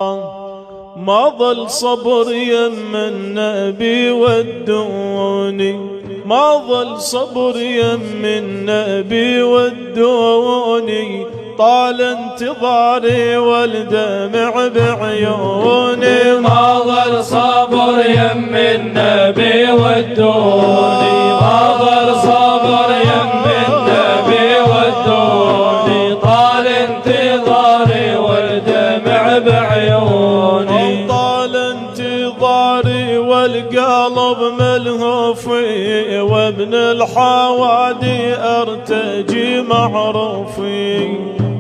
ما ظل صبر يم النبي ودوني، ما ظل صبر يم النبي ودوني، طال انتظاري والدمع بعيوني. ما ظل صبر يم النبي ودوني، ما ظل صبر يم النبي ودوني، طال انتظاري والدمع بعيوني. طال انتظاري والقلب ملهوفي، وابن الحوادي ارتجي معروفي،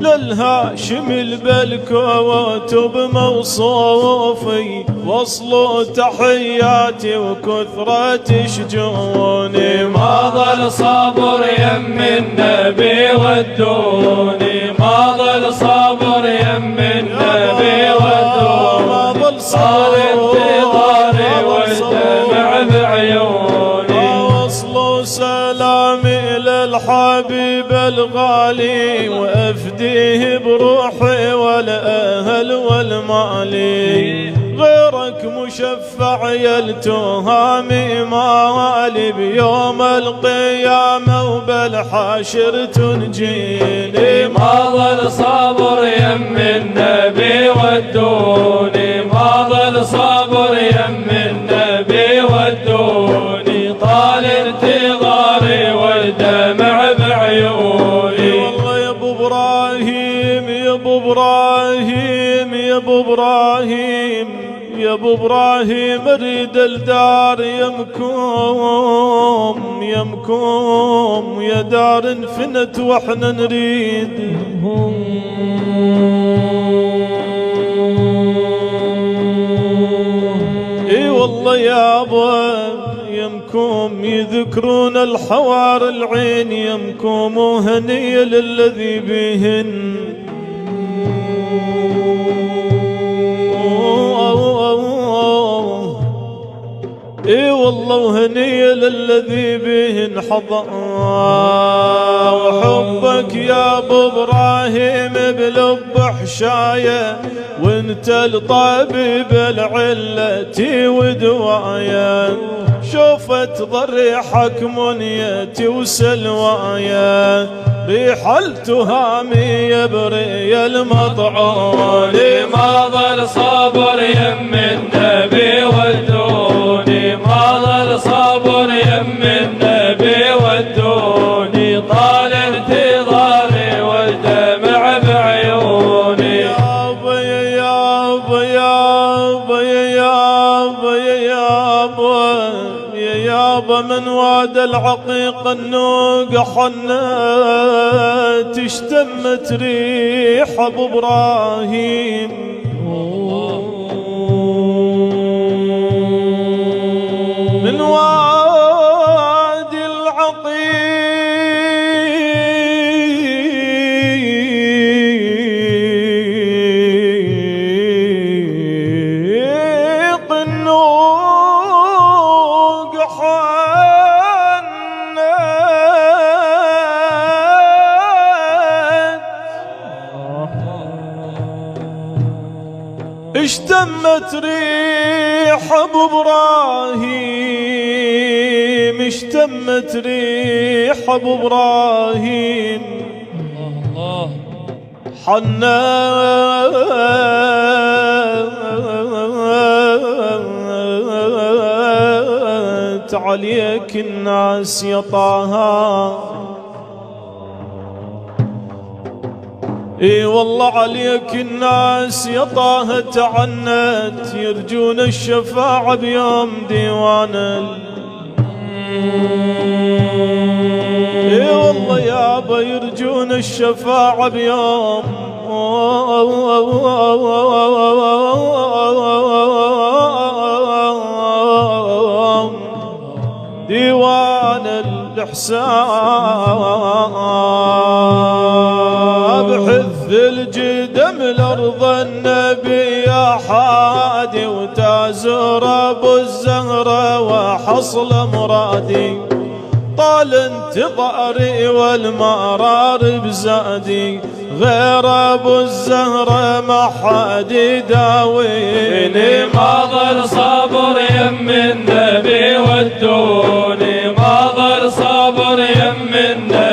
للهاشم البلكوت بموصوفي، وصلوا تحياتي وكثرة شجوني. ما ظل صبر يم النبي ودوني، ما ظل صبر يم النبي ودوني، ما ظل صار انتظاري والدمع بعيوني. وصلوا سلامي للحبيب الغالي، وافديه بروحي والاهل والمالي، غيرك مشفع يا التهامي مالي، بيوم القيامة وبالحاشر تنجيني. ما ظل صبر يم النبي ودوني، ما ظل صبر يم النبي ودوني، طال انتظاري والدمع بعيوني. والله يا ابو ابراهيم، يا ابو ابراهيم، يا ابو ابراهيم، يا ابو ابراهيم، اريد الدار يمكم يمكم، يا دار انفنت واحنا نريد. اي والله يابا يمكم يذكرون الحوار العين، يمكم وهني للذي بهن. اي والله وهني للذي بهن حظا، وحبك يا ابو ابراهيم بلب حشايه، وانت الطبيب العلة ودوايا، شوفت ضريحك منيتي وسلوايا، ريح التهامي يبري المطعون. ما ظل صبر يم النبي ودوني، ما ظل صبر يم النبي ودوني، طال انتظاري والدمع بعيوني. يابا يا يابا يابا يا يابا يا يابا يا يابا، من واد العقيق النوق حنت، اشتمت ريح ابو ابراهيم. من وادي العقيق النوق حنت، اشتمت ريح ابو ابراهيم، اشتمت ريح ابو ابراهيم، حنت عليك الناس يا طه. اي والله عليك الناس يا طه تعنت، يرجون الشفاعة بيوم ديوان اي والله يابا يرجون الشفاعة بيوم ديوان الحساب. حث الجدم الارض النبي يا حادي، وتازر ابو الزهرة وحصل مرادي، طال انتظاري والمرار بزادي غير ابو الزهرة ما حد يداويني. ما ظل صبر يم النبي ودوني، ما ظل صبر يم النبي